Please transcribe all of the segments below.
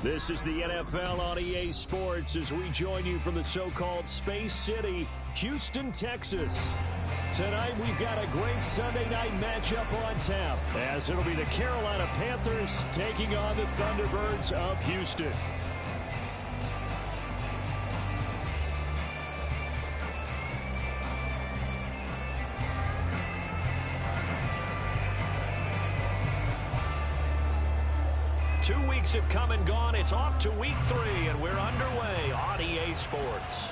This is the NFL on EA Sports as we join you from the so-called Space City, Houston, Texas. Tonight we've got a great Sunday night matchup on tap, as it'll be the Carolina Panthers taking on the Thunderbirds of Houston. Two weeks have come and gone. It's off to week 3, and we're underway on EA Sports.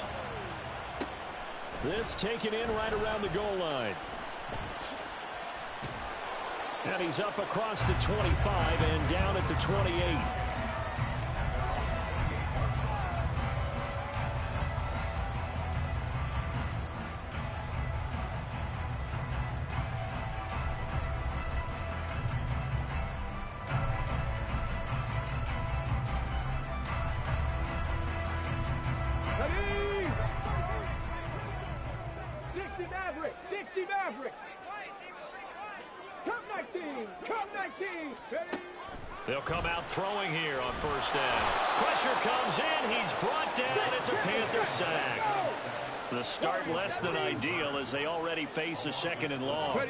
This taken in right around the goal line. And he's up across the 25 and down at the 28. They'll come out throwing here on first down. Pressure comes in. He's brought down. It's a Panther sack. The start less than ideal as they already face a 2nd and long.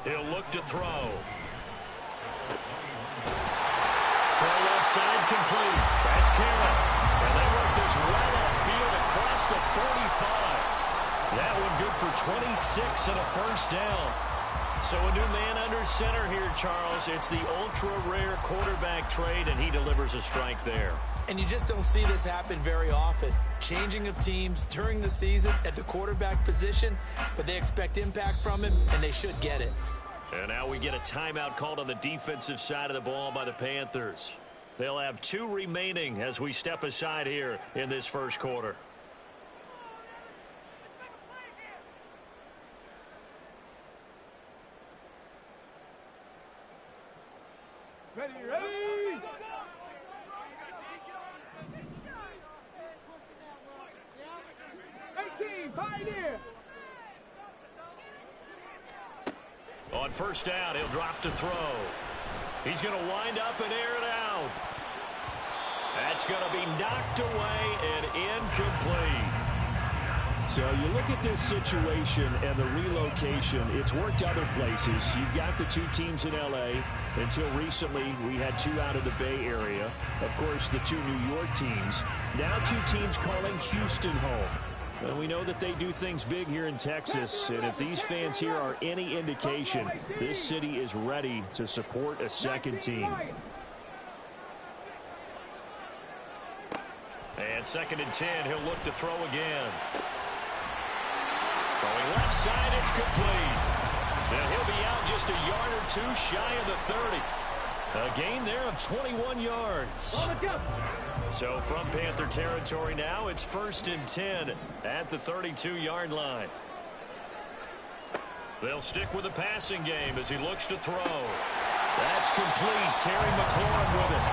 He'll look to throw. Throw left side complete. That's Carroll. And they work this well upfield across the 45. That one good for 26 and a first down. So a new man under center here, Charles. It's the ultra-rare quarterback trade, and he delivers a strike there. And you just don't see this happen very often. Changing of teams during the season at the quarterback position, but they expect impact from him, and they should get it. And now we get a timeout called on the defensive side of the ball by the Panthers. They'll have 2 remaining as we step aside here in this first quarter. Ready, ready! Pioneer! On first down, he'll drop to throw. He's going to wind up and air it out. That's going to be knocked away and incomplete. So you look at this situation and the relocation. It's worked other places. You've got the 2 teams in L.A. Until recently, we had 2 out of the Bay Area. Of course, the 2 New York teams. Now 2 teams calling Houston home. And we know that they do things big here in Texas. And if these fans here are any indication, this city is ready to support a second team. And 2nd and 10, he'll look to throw again. Throwing left side, it's complete. And he'll be out just a yard or 2 shy of the 30. A gain there of 21 yards. So from Panther territory now, it's 1st and 10 at the 32-yard line. They'll stick with the passing game as he looks to throw. That's complete. Terry McLaurin with it.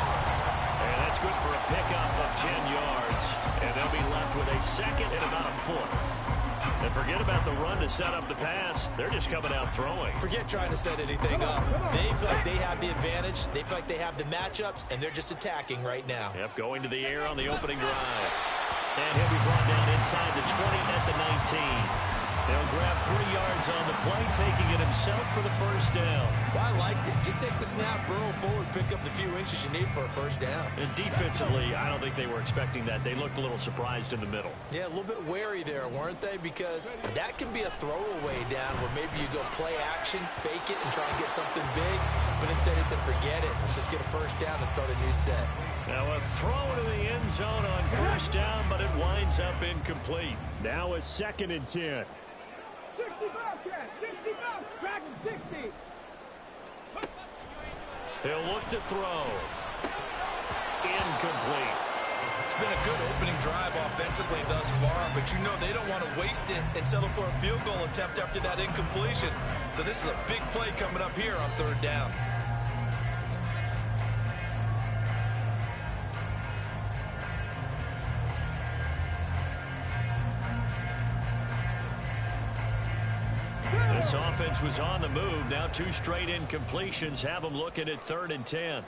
And that's good for a pickup of 10 yards. And they'll be left with a 2nd and about a foot. And forget about the run to set up the pass. They're just coming out throwing. Forget trying to set anything up. They feel like they have the advantage. They feel like they have the matchups, and they're just attacking right now. Yep, going to the air on the opening drive. And he'll be brought down inside the 20 at the 19. They'll grab 3 yards on the play, taking it himself for the first down. Well, I liked it. Just take the snap, burrow forward, pick up the few inches you need for a first down. And defensively, I don't think they were expecting that. They looked a little surprised in the middle. Yeah, a little bit wary there, weren't they? Because that can be a throwaway down where maybe you go play action, fake it, and try and get something big. But instead he said, forget it. Let's just get a first down and start a new set. Now a throw to the end zone on first down, but it winds up incomplete. Now a 2nd and 10. 60 Bobcats, 60 Bobcats, 60. He'll look to throw. Incomplete. It's been a good opening drive offensively thus far, but you know they don't want to waste it and settle for a field goal attempt after that incompletion. So this is a big play coming up here on 3rd down. This offense was on the move. Now 2 straight incompletions have them looking at 3rd and 10.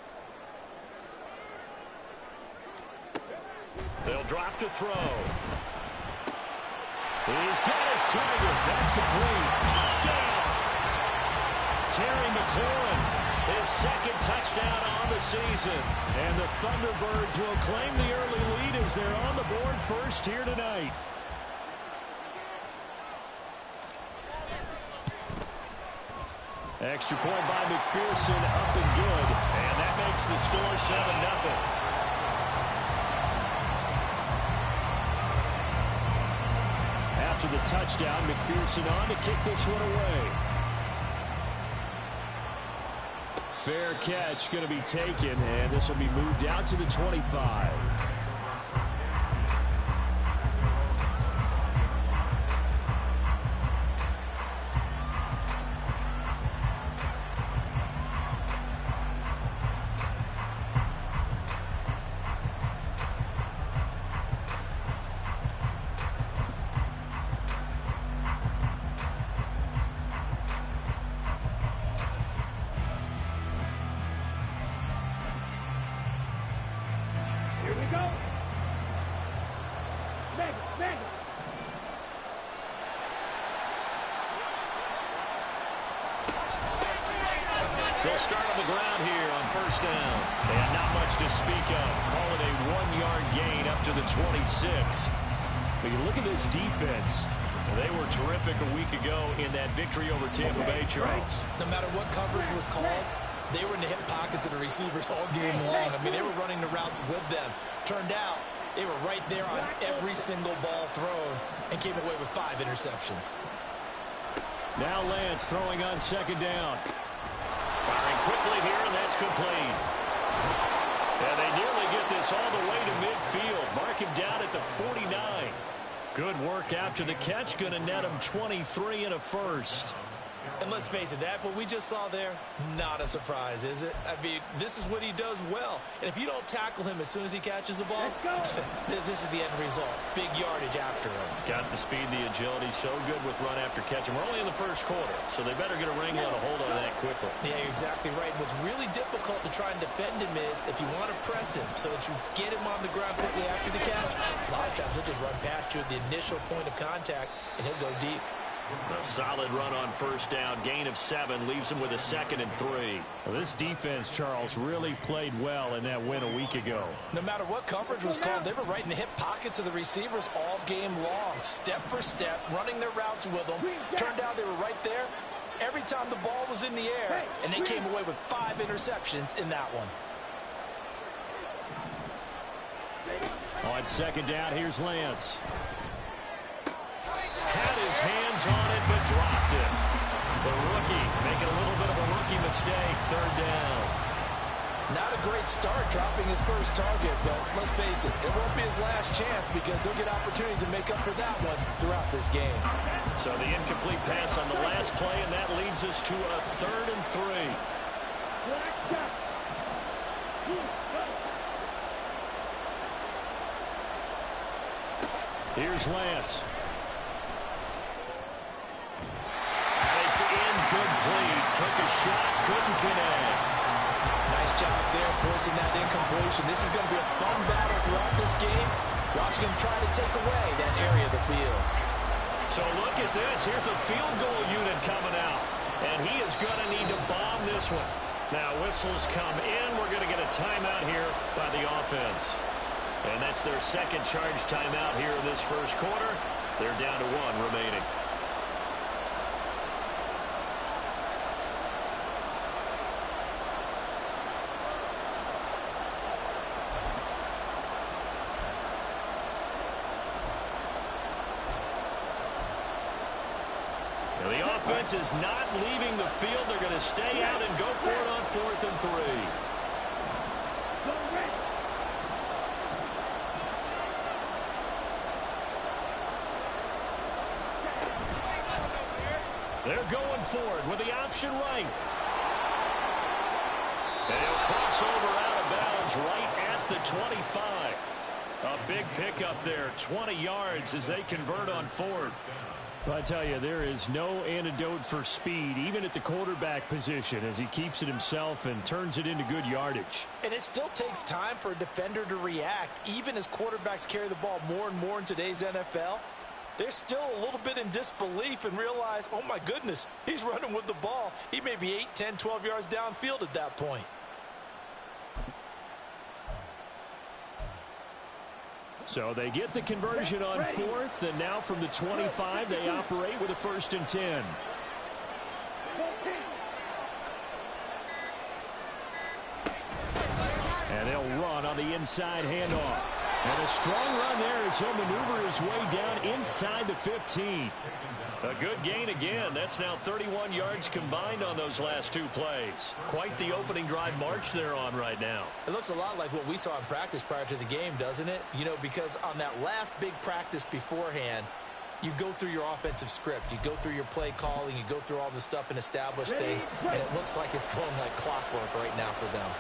They'll drop to throw. He's got his target. That's complete. Touchdown. Terry McLaurin, his second touchdown on the season. And the Thunderbirds will claim the early lead as they're on the board first here tonight. Extra point by McPherson, up and good. And that makes the score 7-0. After the touchdown, McPherson on to kick this one away. Fair catch going to be taken, and this will be moved out to the 25. They'll start on the ground here on first down. And not much to speak of. Call it a 1-yard gain up to the 26. But you look at this defense. They were terrific a week ago in that victory over Tampa Bay, Charles. No matter what coverage was called, they were in the hip pockets of the receivers all game long. I mean, they were running the routes with them. Turned out, they were right there on every single ball thrown and came away with 5 interceptions. Now Lance throwing on second down. Firing quickly here, and that's complete. And they nearly get this all the way to midfield. Mark him down at the 49. Good work after the catch. Going to net him 23 and a first. And let's face it, what we just saw there, not a surprise, is it? I mean, this is what he does well. And if you don't tackle him as soon as he catches the ball, this is the end result. Big yardage afterwards. Got the speed, the agility, so good with run after catch. And we're only in the first quarter, so they better get a wrangle and a hold on that quickly. Yeah, you're exactly right. What's really difficult to try and defend him is if you want to press him so that you get him on the ground quickly after the catch, a lot of times he'll just run past you at the initial point of contact, and he'll go deep. A solid run on first down. Gain of 7 leaves him with a 2nd and 3. Well, this defense, Charles, really played well in that win a week ago. No matter what coverage was called, they were right in the hip pockets of the receivers all game long. Step for step, running their routes with them. Turned out they were right there every time the ball was in the air, and they came away with 5 interceptions in that one. On second down, here's Lance. Had his hands on it, but dropped it. The rookie making a little bit of a rookie mistake. Third down. Not a great start dropping his first target, but let's face it, it won't be his last chance because he'll get opportunities to make up for that one throughout this game. So the incomplete pass on the last play, and that leads us to a 3rd and 3. Here's Lance. Incomplete. Took a shot, couldn't connect. Nice job there forcing that incompletion. This is going to be a fun battle throughout this game. Washington trying to take away that area of the field. So look at this. Here's the field goal unit coming out. And he is going to need to bomb this one. Now whistles come in. We're going to get a timeout here by the offense. And that's their second charge timeout here in this first quarter. They're down to 1 remaining. The offense is not leaving the field. They're going to stay out and go for it on 4th and 3. They're going for it with the option right. They'll cross over out of bounds right at the 25. A big pickup there, 20 yards as they convert on 4th. Well, I tell you, there is no antidote for speed, even at the quarterback position, as he keeps it himself and turns it into good yardage. And it still takes time for a defender to react. Even as quarterbacks carry the ball more and more in today's NFL, they're still a little bit in disbelief and realize, oh my goodness, he's running with the ball. He may be 8, 10, 12 yards downfield at that point. So they get the conversion on fourth, and now from the 25, they operate with a 1st and 10. And they'll run on the inside handoff. And a strong run there as he'll maneuver his way down inside the 15. A good gain again. That's now 31 yards combined on those last 2 plays. Quite the opening drive march they're on right now. It looks a lot like what we saw in practice prior to the game, doesn't it? You know, because on that last big practice beforehand, you go through your offensive script. You go through your play calling. You go through all the stuff and establish things. And it looks like it's going like clockwork right now for them.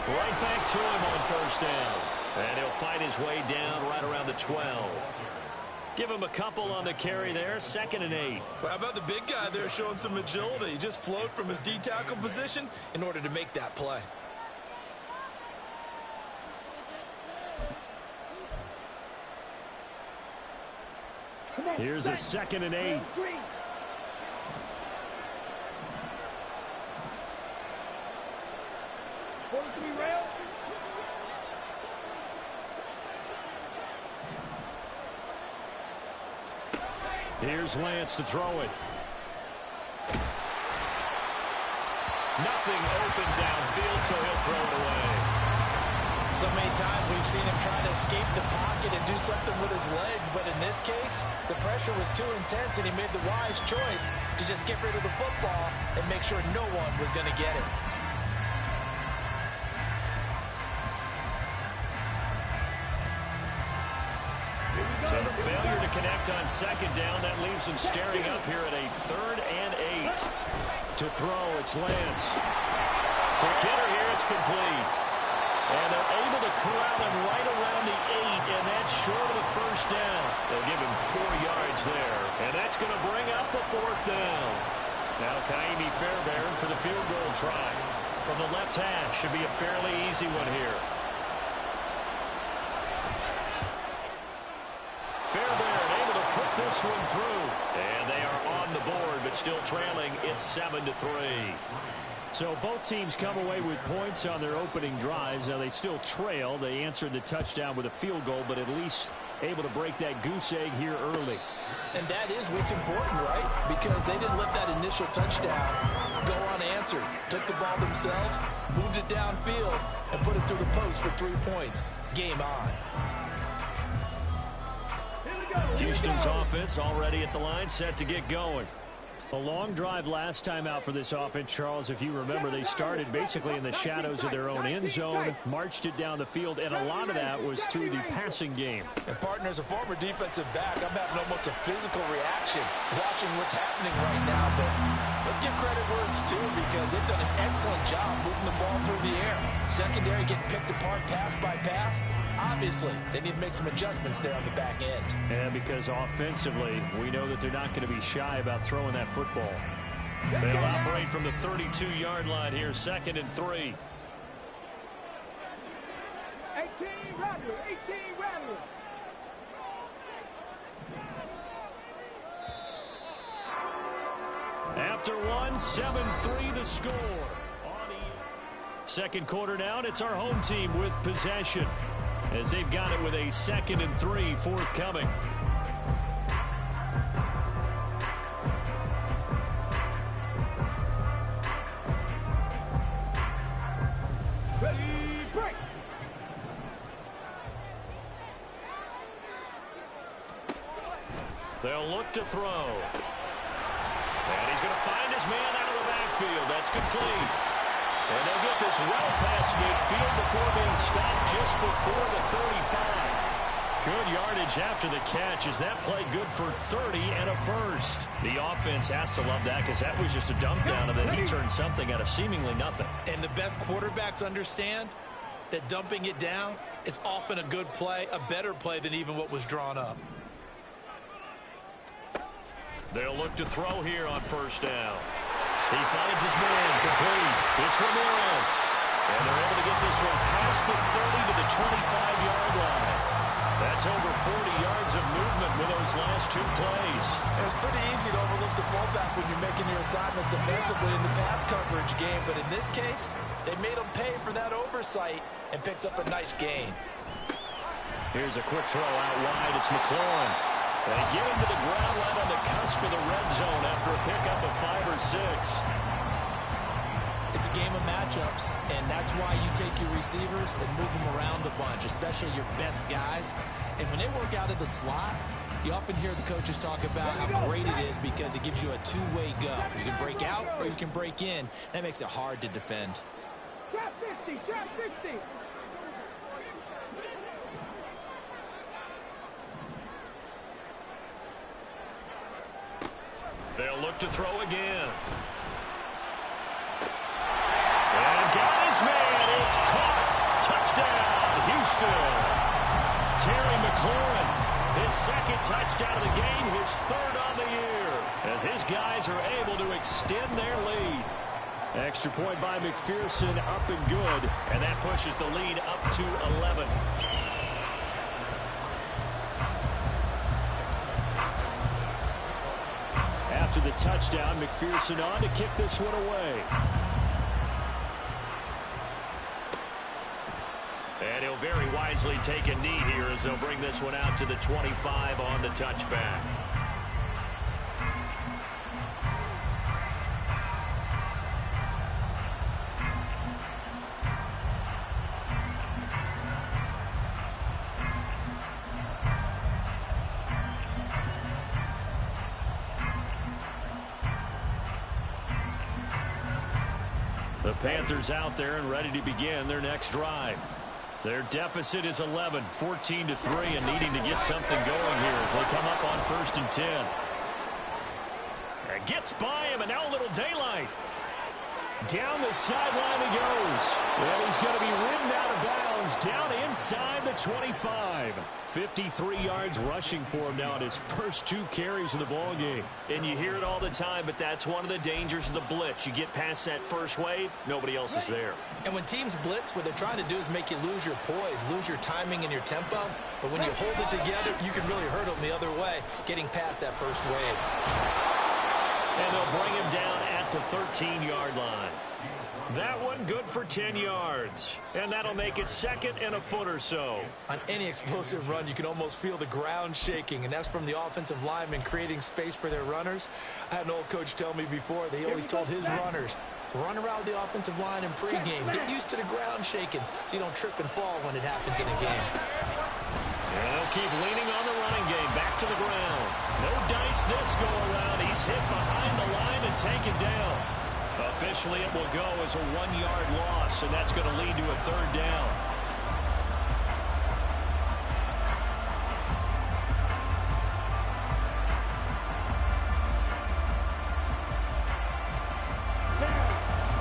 Right back to him on 1st down. And he'll fight his way down right around the 12. Give him a couple on the carry there. 2nd and 8. Well, how about the big guy there showing some agility? He just flowed from his D-tackle position in order to make that play. Here's a 2nd and 8. Here's Lance to throw it. Nothing open downfield, so he'll throw it away. So many times we've seen him try to escape the pocket and do something with his legs, but in this case, the pressure was too intense, and he made the wise choice to just get rid of the football and make sure no one was going to get it. So the failure to connect on 2nd down, that leaves him staring up here at a 3rd and 8. To throw, it's Lance. Quick hitter here, it's complete. And they're able to corral him right around the 8, and that's short of the 1st down. They'll give him 4 yards there, and that's going to bring up a 4th down. Now Kaimi Fairbairn for the field goal try. From the left half, should be a fairly easy one here. Fairbairn able to put this one through. And they are on the board, but still trailing. It's 7-3. So both teams come away with points on their opening drives. Now they still trail. They answered the touchdown with a field goal, but at least able to break that goose egg here early. And that is what's important, right? Because they didn't let that initial touchdown go unanswered. Took the ball themselves, moved it downfield, and put it through the post for 3 points. Game on. Houston's offense already at the line, set to get going. A long drive last time out for this offense, Charles. If you remember, they started basically in the shadows of their own end zone, marched it down the field, and a lot of that was through the passing game. And partner, as a former defensive back, I'm having almost a physical reaction watching what's happening right now. But let's give credit where it's due, because they've done an excellent job moving the ball through the air. Secondary getting picked apart pass by pass. Obviously, they need to make some adjustments there on the back end. And because offensively, we know that they're not going to be shy about throwing that football. They'll operate from the 32-yard line here, 2nd and 3. 18 Rattler. After one, 7-3 the score. Second quarter down, it's our home team with possession, as they've got it with a 2nd and 3 forthcoming. Ready, break. They'll look to throw. And he's going to find his man out of the backfield. That's complete. And they'll get this well past midfield before being stopped just before the 35. Good yardage after the catch. Is that play good for 30 and a first? The offense has to love that because that was just a dump down, and then he turned something out of seemingly nothing. And the best quarterbacks understand that dumping it down is often a good play, a better play than even what was drawn up. They'll look to throw here on first down. He finds his man, complete. It's Ramirez. And they're able to get this one past the 30 to the 25-yard line. That's over 40 yards of movement with those last two plays. It's pretty easy to overlook the fullback when you're making your assignments defensively in the pass coverage game. But in this case, they made him pay for that oversight and picks up a nice gain. Here's a quick throw out wide. It's McLaurin. And get him to the ground right on the cusp of the red zone after a pickup of 5 or 6. It's a game of matchups, and that's why you take your receivers and move them around a bunch, especially your best guys. And when they work out of the slot, you often hear the coaches talk about how great it is because it gives you a two-way go. You can break out or you can break in. That makes it hard to defend. Trap 50, trap 50. They'll look to throw again. And got his man. It's caught. Touchdown, Houston. Terry McLaurin, his second touchdown of the game, his third on the year, as his guys are able to extend their lead. Extra point by McPherson, up and good, and that pushes the lead up to 11. After the touchdown, McPherson on to kick this one away. And he'll very wisely take a knee here as they'll bring this one out to the 25 on the touchback. The Panthers out there and ready to begin their next drive. Their deficit is 11, 14-3, and needing to get something going here as they come up on 1st and 10. And gets by him, and now a little daylight. Down the sideline he goes. And he's going to be ridden out of bounds down inside the 25. 53 yards rushing for him now in his first 2 carries of the ballgame. And you hear it all the time, but that's one of the dangers of the blitz. You get past that first wave, nobody else is there. And when teams blitz, what they're trying to do is make you lose your poise, lose your timing and your tempo. But when you hold it together, you can really hurt them the other way, getting past that first wave. And they'll bring him down at the 13-yard line. That one good for 10 yards. And that'll make it second and a foot or so. On any explosive run, you can almost feel the ground shaking, and that's from the offensive linemen creating space for their runners. I had an old coach tell me before, they always told his runners, run around the offensive line in pregame. Get used to the ground shaking so you don't trip and fall when it happens in a game. And they'll keep leaning on the running game. Back to the ground. No dice this go around. He's hit behind the line and taken down. Officially, it will go as a 1-yard loss, and that's going to lead to a 3rd down.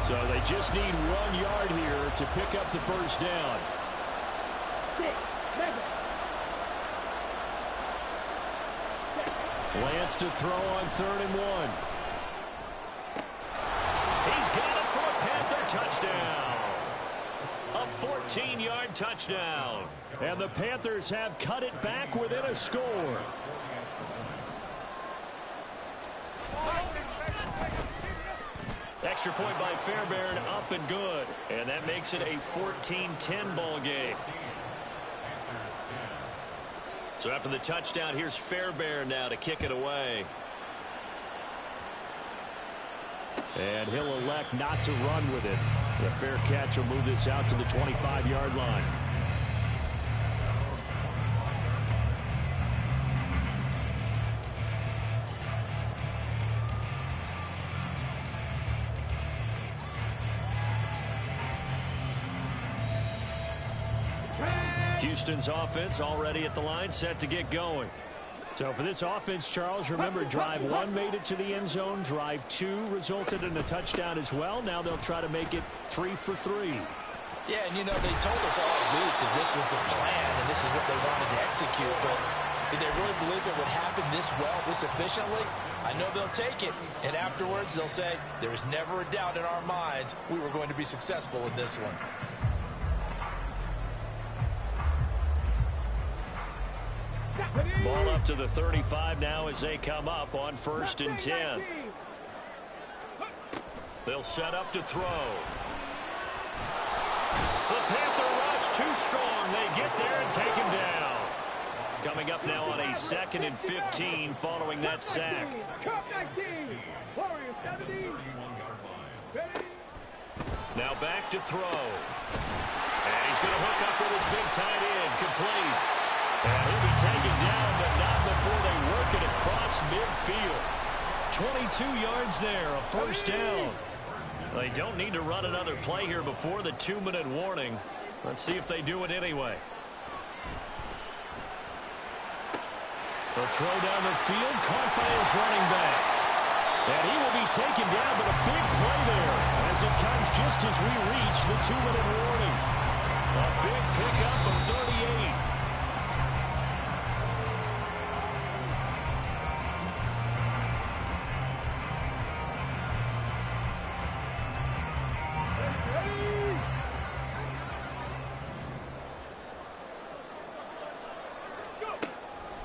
So they just need 1 yard here to pick up the first down. 6, 7. Lance to throw on 3rd and 1. He's got it for a Panther touchdown. A 14-yard touchdown. And the Panthers have cut it back within a score. Extra point by Fairbairn, up and good. And that makes it a 14-10 ball game. So after the touchdown, here's Fairbairn now to kick it away. And he'll elect not to run with it. The fair catch will move this out to the 25-yard line. Houston's offense already at the line, set to get going. So for this offense, Charles, remember, drive 1 made it to the end zone. Drive 2 resulted in a touchdown as well. Now they'll try to make it 3 for 3. Yeah, and, you know, they told us all week that this was the plan and this is what they wanted to execute. But did they really believe it would happen this well, this efficiently? I know they'll take it. And afterwards, they'll say, there was never a doubt in our minds we were going to be successful in this one. Ball up to the 35 now as they come up on 1st and 10. They'll set up to throw. The Panther rush too strong. They get there and take him down. Coming up now on a 2nd and 15 following that sack. Now back to throw. And he's going to hook up with his big tight end. Complete. And he'll be taken down, but not before they work it across midfield. 22 yards there, a 1st down. They don't need to run another play here before the 2-minute warning. Let's see if they do it anyway. The throw down the field, caught by his running back. And he will be taken down, but a big play there as it comes just as we reach the 2-minute warning. A big pickup of 38.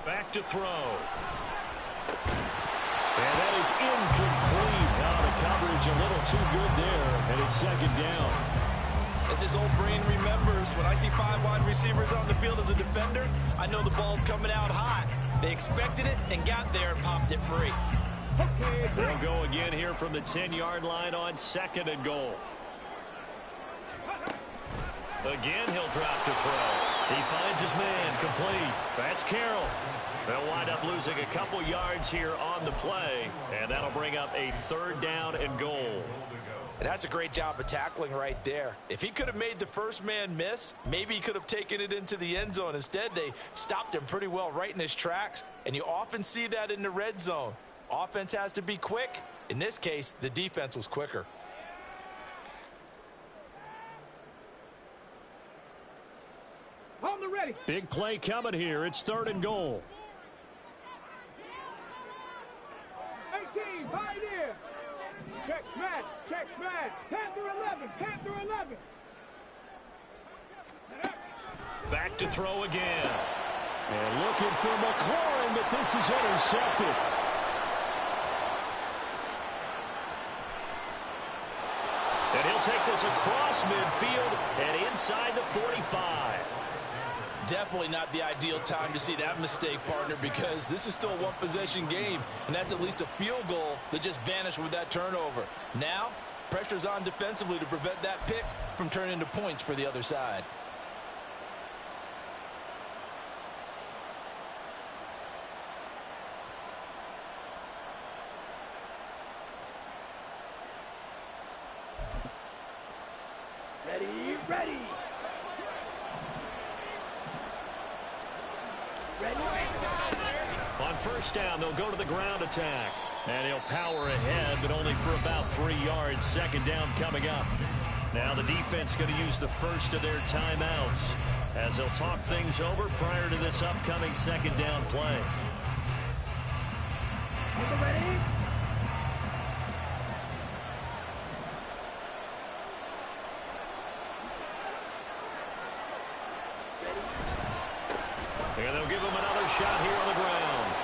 Back to throw. And that is incomplete. Now the coverage a little too good there, and it's 2nd down. As his old brain remembers, when I see 5 wide receivers on the field as a defender, I know the ball's coming out hot. They expected it and got there and popped it free. They'll go again here from the 10-yard line on 2nd and goal. Again, he'll drop to throw. He finds his man, complete. That's Carroll. They'll wind up losing a couple yards here on the play, and that'll bring up a 3rd down and goal. And that's a great job of tackling right there. If he could have made the first man miss, maybe he could have taken it into the end zone. Instead, they stopped him pretty well right in his tracks, and you often see that in the red zone. Offense has to be quick. In this case, the defense was quicker. On the ready. Big play coming here. It's 3rd and goal. 18, pioneer. Check smash, check smash. Panther 11, Panther 11. Back to throw again. And looking for McLaurin, but this is intercepted. And he'll take this across midfield and inside the 45. Definitely not the ideal time to see that mistake, partner, because this is still a one-possession game, and that's at least a field goal that just vanished with that turnover. Now, pressure's on defensively to prevent that pick from turning into points for the other side. Ready, ready. On 1st down, they'll go to the ground attack. And he'll power ahead, but only for about 3 yards. 2nd down coming up. Now the defense going to use the first of their timeouts as they'll talk things over prior to this upcoming 2nd down play. Ready? And they'll give him another shot here on the ground.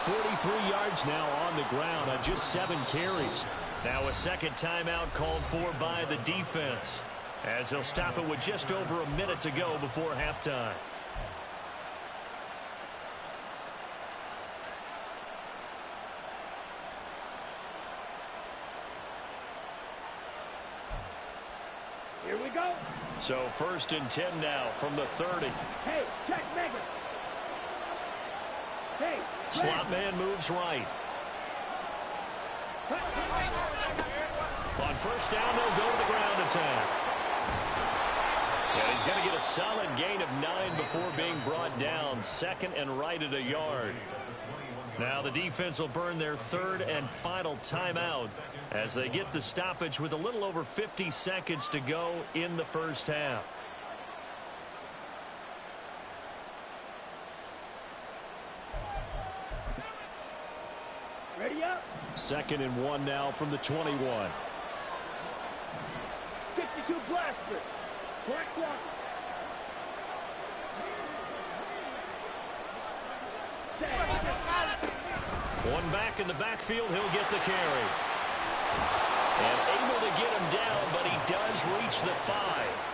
43 yards now on the ground on just 7 carries. Now a 2nd timeout called for by the defense as they'll stop it with just over a minute to go before halftime. Here we go. So 1st and 10 now from the 30. Hey, check mega. Hey, Slot man moves right. On 1st down, they'll go to the ground attack. And he's going to get a solid gain of 9 before being brought down. Second and right at a yard. Now the defense will burn their third and final timeout as they get the stoppage with a little over 50 seconds to go in the first half. Ready up. 2nd and 1 now from the 21. 52 blaster. Black one. One back in the backfield. He'll get the carry. And able to get him down, but he does reach the 5.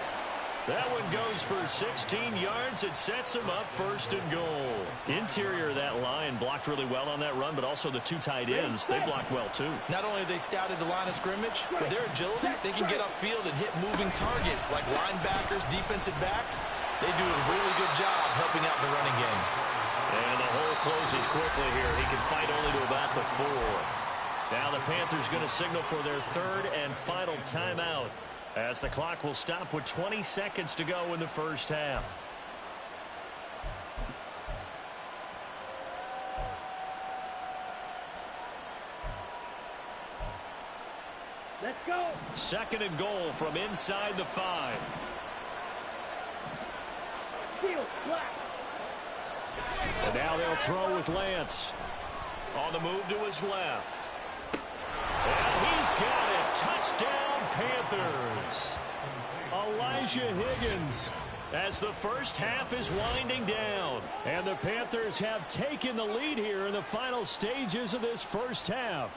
That one goes for 16 yards. It sets him up 1st and goal. Interior of that line blocked really well on that run, but also the 2 tight ends, they blocked well too. Not only have they scouted the line of scrimmage, with their agility, they can get upfield and hit moving targets like linebackers, defensive backs. They do a really good job helping out the running game. And the hole closes quickly here. He can fight only to about the 4. Now the Panthers going to signal for their third and final timeout, as the clock will stop with 20 seconds to go in the first half. Let's go. 2nd and goal from inside the 5. Field black. And now they'll throw with Lance. On the move to his left. And he's got it. Touchdown, Panthers. Elijah Higgins, as the first half is winding down. And the Panthers have taken the lead here in the final stages of this first half.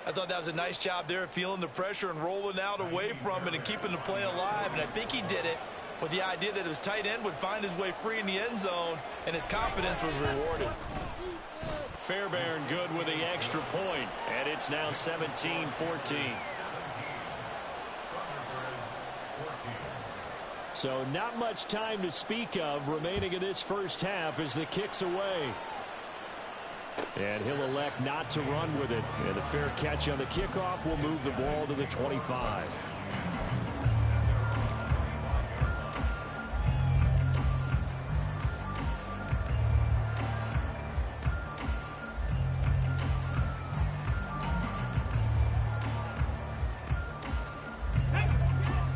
I thought that was a nice job there, feeling the pressure and rolling out away from it and keeping the play alive. And I think he did it with the idea that his tight end would find his way free in the end zone, and his confidence was rewarded. Fairbairn good with the extra point, and it's now 17-14. So not much time to speak of remaining in this first half as the kick's away. And he'll elect not to run with it. And the fair catch on the kickoff will move the ball to the 25.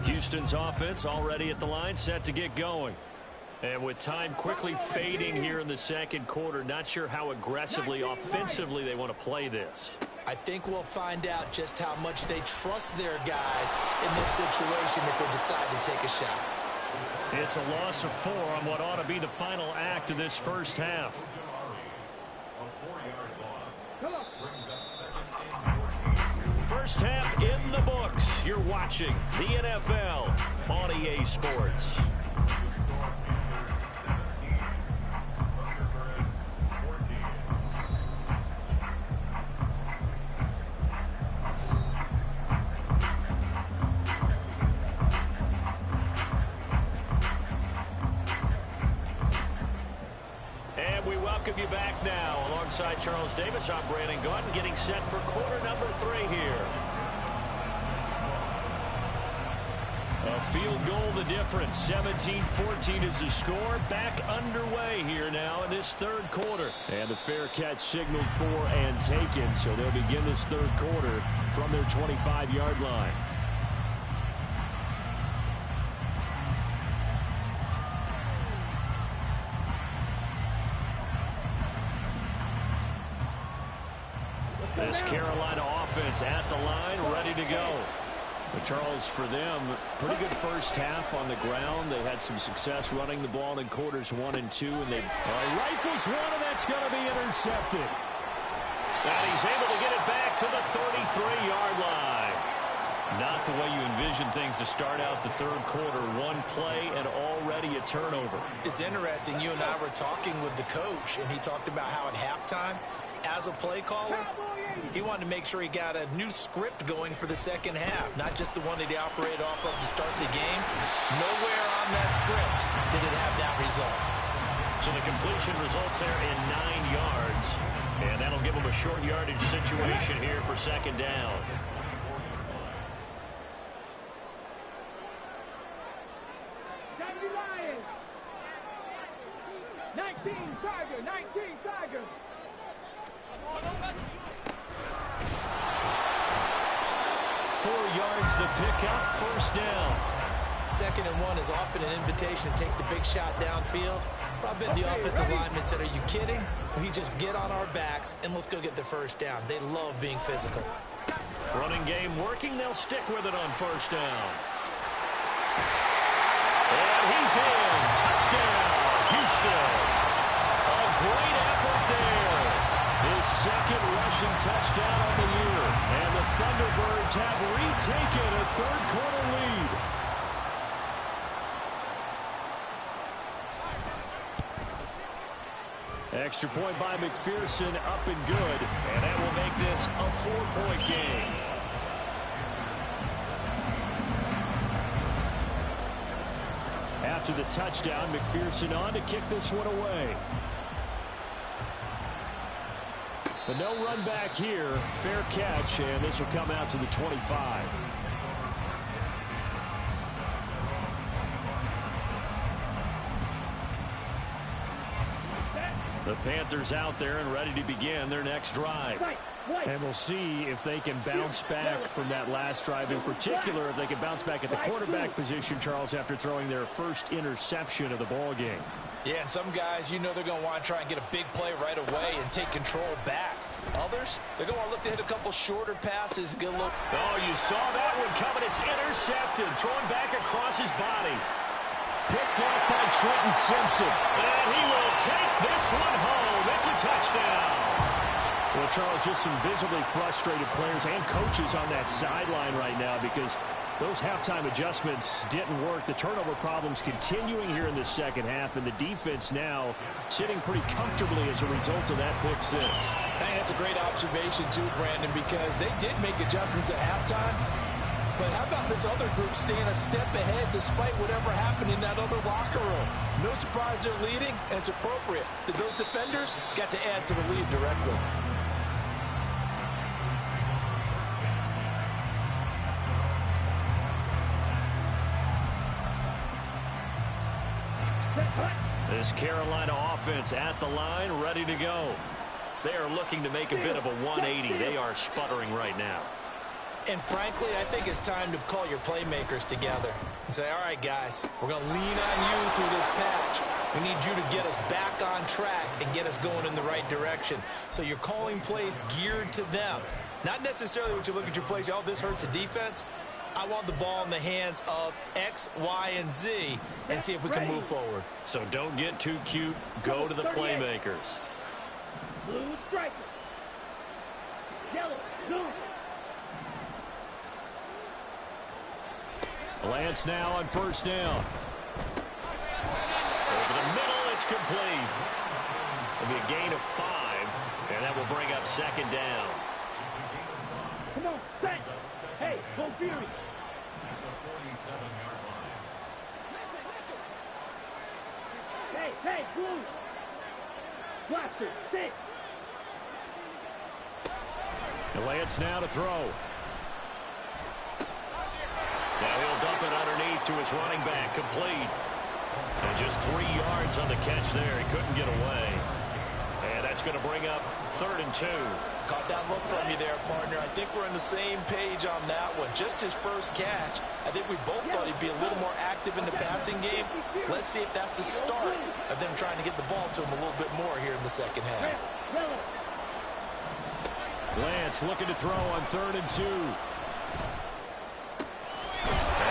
Houston's offense already at the line, set to get going. And with time quickly fading here in the second quarter, not sure how aggressively, offensively they want to play this. I think we'll find out just how much they trust their guys in this situation if they decide to take a shot. It's a loss of 4 on what ought to be the final act of this first half. First half in the books. You're watching the NFL on EA Sports. Welcome you back now. Alongside Charles Davis, I'm Brandon Gaunt, getting set for quarter number 3 here. A field goal the difference. 17-14 is the score. Back underway here now in this third quarter. And the fair catch signaled for and taken, so they'll begin this third quarter from their 25-yard line. This Carolina offense at the line, ready to go. But Charles, for them, pretty good first half on the ground. They had some success running the ball in quarters 1 and 2, and they rifles one, and that's going to be intercepted. And he's able to get it back to the 33-yard line. Not the way you envision things to start out the third quarter. One play and already a turnover. It's interesting. You and I were talking with the coach, and he talked about how at halftime, as a play caller, he wanted to make sure he got a new script going for the second half, not just the one that he operated off of to start the game. Nowhere on that script did it have that result. So the completion results there in 9 yards, and that'll give him a short yardage situation here for second down. finds the pickup, first down. 2nd and 1 is often an invitation to take the big shot downfield. But I bet the offensive lineman said, are you kidding? We just get on our backs and let's go get the first down. They love being physical. Running game working. They'll stick with it on first down. And he's in. Touchdown, Houston. A great effort there. His 2nd rushing touchdown on the year. And the Thunderbirds have retaken a 3rd-quarter lead. Extra point by McPherson, up and good. And that will make this a 4-point game. After the touchdown, McPherson on to kick this one away. But no run back here. Fair catch, and this will come out to the 25. The Panthers out there and ready to begin their next drive. And we'll see if they can bounce back from that last drive. In particular, if they can bounce back at the quarterback position, Charles, after throwing their first interception of the ball game. Yeah, and some guys, you know they're going to want to try and get a big play right away and take control back. Others, they're going to look to hit a couple shorter passes. Get a look. Oh, you saw that one coming. It's intercepted. Thrown back across his body. Picked off by Trenton Simpson. And he will take this one home. It's a touchdown. Well, Charles, just some visibly frustrated players and coaches on that sideline right now because those halftime adjustments didn't work. The turnover problems continuing here in the 2nd half, and the defense now sitting pretty comfortably as a result of that pick 6. Hey, that's a great observation, too, Brandon, because they did make adjustments at halftime. But how about this other group staying a step ahead despite whatever happened in that other locker room? No surprise they're leading, and it's appropriate that those defenders got to add to the lead directly. This Carolina offense at the line, ready to go. They are looking to make a bit of a 180. They are sputtering right now. And frankly, I think it's time to call your playmakers together and say, all right, guys, we're going to lean on you through this patch. We need you to get us back on track and get us going in the right direction. So you're calling plays geared to them. Not necessarily when you look at your plays, oh, this hurts the defense. I want the ball in the hands of X, Y, and Z and see if we can move forward. So don't get too cute. Go to the playmakers. Blue striker. Yellow, blue. Lance now on first down. Over the middle, it's complete. It'll be a gain of 5, and that will bring up 2nd down. Come on, set. Hey, go Fury. Hey, blue. Blaster, sit. And Lance now to throw. Now he'll dump it underneath to his running back, complete. And just 3 yards on the catch there. He couldn't get away. And that's going to bring up 3rd and 2. Caught that look from you there, partner. I think we're on the same page on that one. Just his first catch. I think we both thought he'd be a little more active in the passing game. Let's see if that's the start of them trying to get the ball to him a little bit more here in the 2nd half. Lance looking to throw on 3rd and 2. And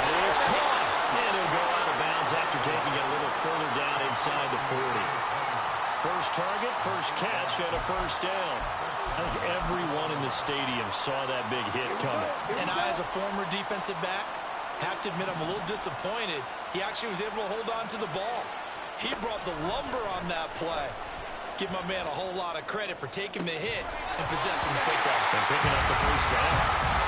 it is caught. And he'll go out of bounds after taking it a little further down inside the 40. First target, first catch, and a first down. I think everyone in the stadium saw that big hit coming. And I, as a former defensive back, have to admit I'm a little disappointed. He actually was able to hold on to the ball. He brought the lumber on that play. Give my man a whole lot of credit for taking the hit and possessing the football. And picking up the first down.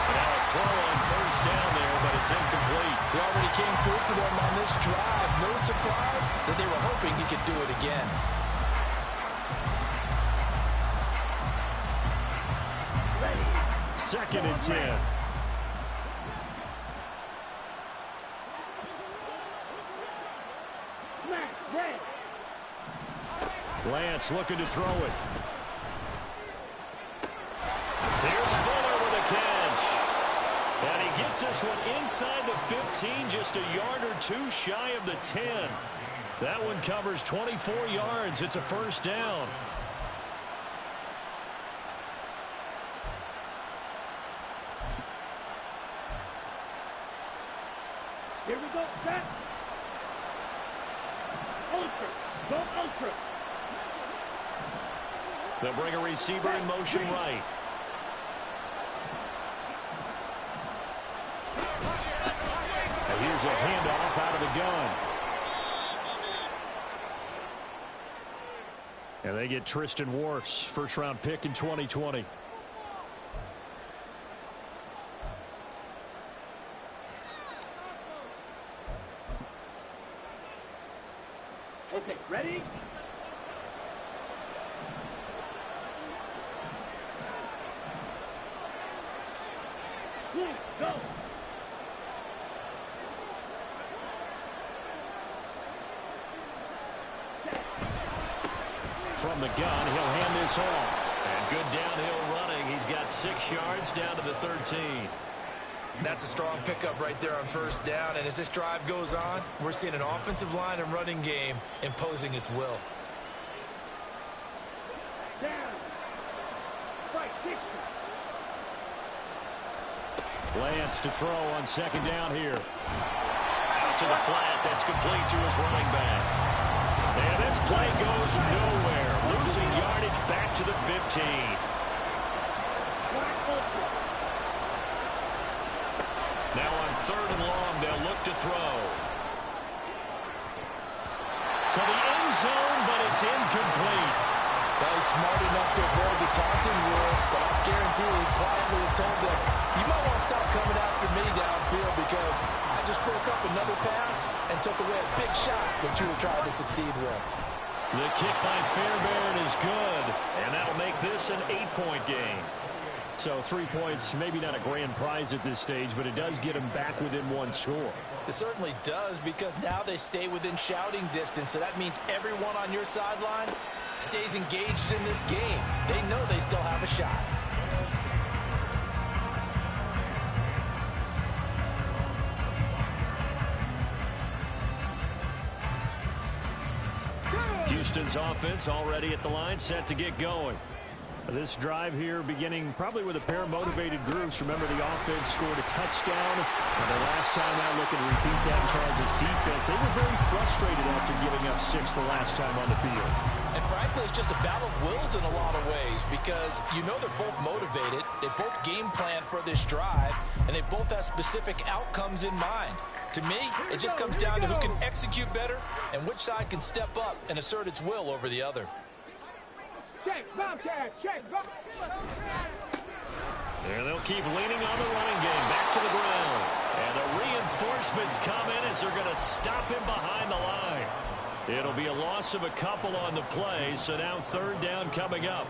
And now a throw on first down there, but it's incomplete. He already came through for them on this drive. No surprise that they were hoping he could do it again. Second and 10. Lance looking to throw it. Here's Fuller with a catch. And he gets this one inside the 15, just a yard or two shy of the 10. That one covers 24 yards. It's a first down. Here we go, set. Ultra, go ultra. They'll bring a receiver in motion right. And here's a handoff out of the gun. And they get Tristan Wirfs, first-round pick in 2020. Okay, ready? Go. From the gun, he'll hand this off. And good downhill running. He's got 6 yards down to the 13. That's a strong pickup right there on first down. And as this drive goes on, we're seeing an offensive line and running game imposing its will. Down. Right, 60. Lance to throw on second down here. Out to the flat. That's complete to his running back. And this play goes nowhere. Losing yardage back to the 15. Now on third and long, they'll look to throw. To the end zone, but it's incomplete. Well, he's smart enough to avoid the taunting rule, but I guarantee he quietly has told them, you might want to stop coming after me downfield because I just broke up another pass and took away a big shot that you were trying to succeed with. The kick by Fairbairn is good, and that'll make this an 8-point game. So 3 points, maybe not a grand prize at this stage, but it does get them back within one score. It certainly does, because now they stay within shouting distance, so that means everyone on your sideline stays engaged in this game. They know they still have a shot. Houston's offense already at the line, set to get going. This drive here beginning probably with a pair of motivated groups. Remember, the offense scored a touchdown. And the last time out, looking to repeat that, Charles' defense, they were very frustrated after giving up 6 the last time on the field. And frankly, it's just a battle of wills in a lot of ways, because you know they're both motivated. They both game plan for this drive, and they both have specific outcomes in mind. To me, it just comes down to who can execute better and which side can step up and assert its will over the other. Check, Bobcat, check, There they'll keep leaning on the running game. Back to the ground. And the reinforcements come in as they're going to stop him behind the line. It'll be a loss of a couple on the play, so now third down coming up.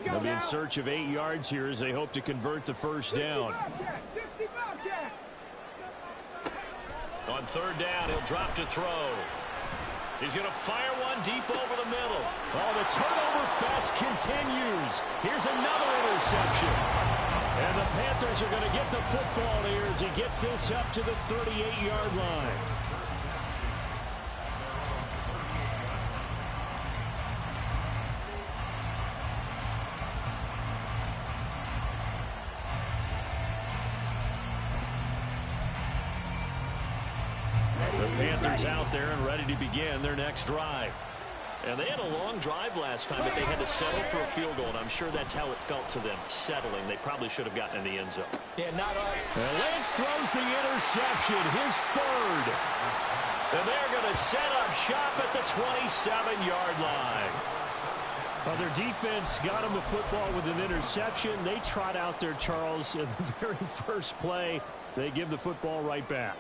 They'll be in search of 8 yards here as they hope to convert the first down. On third down, he'll drop to throw. He's going to fire one deep over the middle. Oh, the turnover fest continues. Here's another interception. And the Panthers are going to get the football here as he gets this up to the 38-yard line. Panthers out there and ready to begin their next drive. And they had a long drive last time, but they had to settle for a field goal, and I'm sure that's how it felt to them, settling. They probably should have gotten in the end zone. Yeah, not all. Lance throws the interception, his third. And they're going to set up shop at the 27-yard line. Well, their defense got them a football with an interception. They trot out there, Charles, in the very first play. They give the football right back.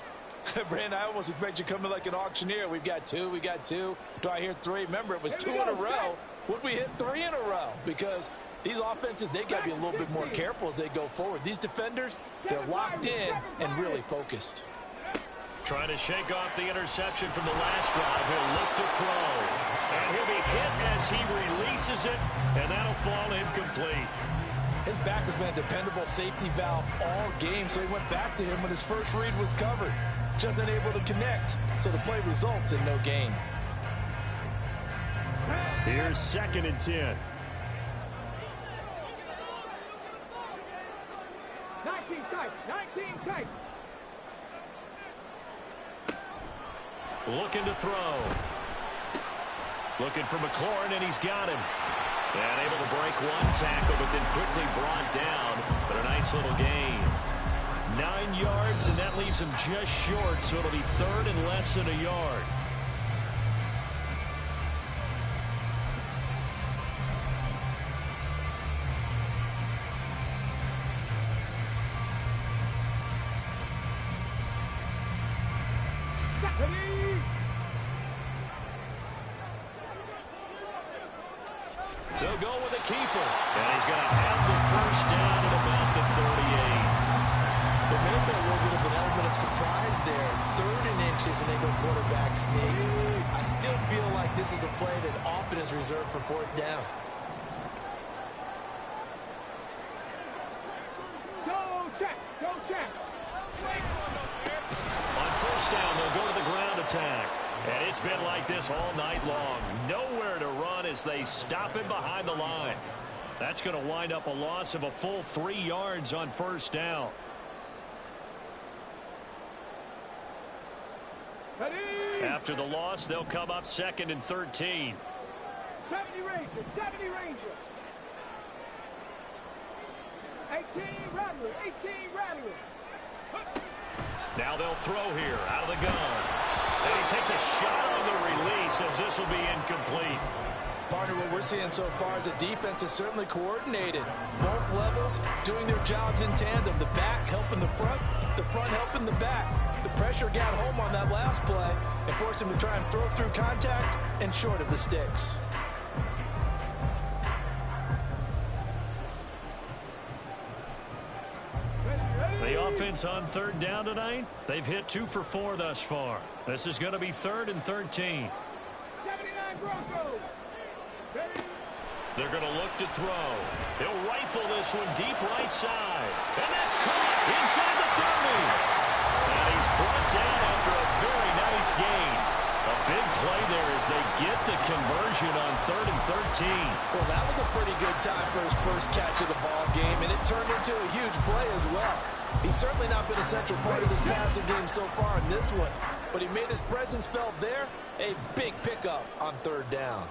Brandon, I almost expect you to come in like an auctioneer. We've got two. Do I hear 3? Remember, it was 2 in a row. Would we hit 3 in a row? Because these offenses, they got to be a little bit more careful as they go forward. These defenders, they're locked in and really focused. Trying to shake off the interception from the last drive. He'll look to throw. And he'll be hit as he releases it, and that'll fall incomplete. His back has been a dependable safety valve all game, so he went back to him when his first read was covered. Just unable to connect, so the play results in no gain. Here's 2nd and 10. 19 tight, 19 tight. Looking to throw. Looking for McLaurin, and he's got him. And able to break one tackle, but then quickly brought down. But a nice little gain. 9 yards, and that leaves him just short, so it'll be 3rd and less than a yard. They'll go with a keeper. And he's going to have the first down at about the 38. There may have been a little bit of an element of surprise there. 3rd and inches, and they go quarterback sneak. I still feel like this is a play that often is reserved for 4th down. Go check, go check. On 1st down, they'll go to the ground attack. And it's been like this all night long. Nowhere to run as they stop him behind the line. That's going to wind up a loss of a full 3 yards on 1st down. Ready? After the loss, they'll come up 2nd and 13. 70 Ranger, 70 Ranger. 18 Rattler, 18 Rattler. Now they'll throw here out of the gun. And he takes a shot on the release as this will be incomplete. Partner, what we're seeing so far is the defense is certainly coordinated. Both levels doing their jobs in tandem. The back helping the front helping the back. The pressure got home on that last play and forced him to try and throw through contact and short of the sticks. The offense on 3rd down tonight, they've hit 2 for 4 thus far. This is going to be 3rd and 13. 79 Broncos. Ready? They're going to look to throw. He'll rifle this one deep right side. And that's caught inside the 30. And he's brought down after a very nice gain. A big play there as they get the conversion on 3rd and 13. Well, that was a pretty good time for his first catch of the ball game, and it turned into a huge play as well. He's certainly not been a central part of this passing game so far in this one, but he made his presence felt there. A big pickup on 3rd down.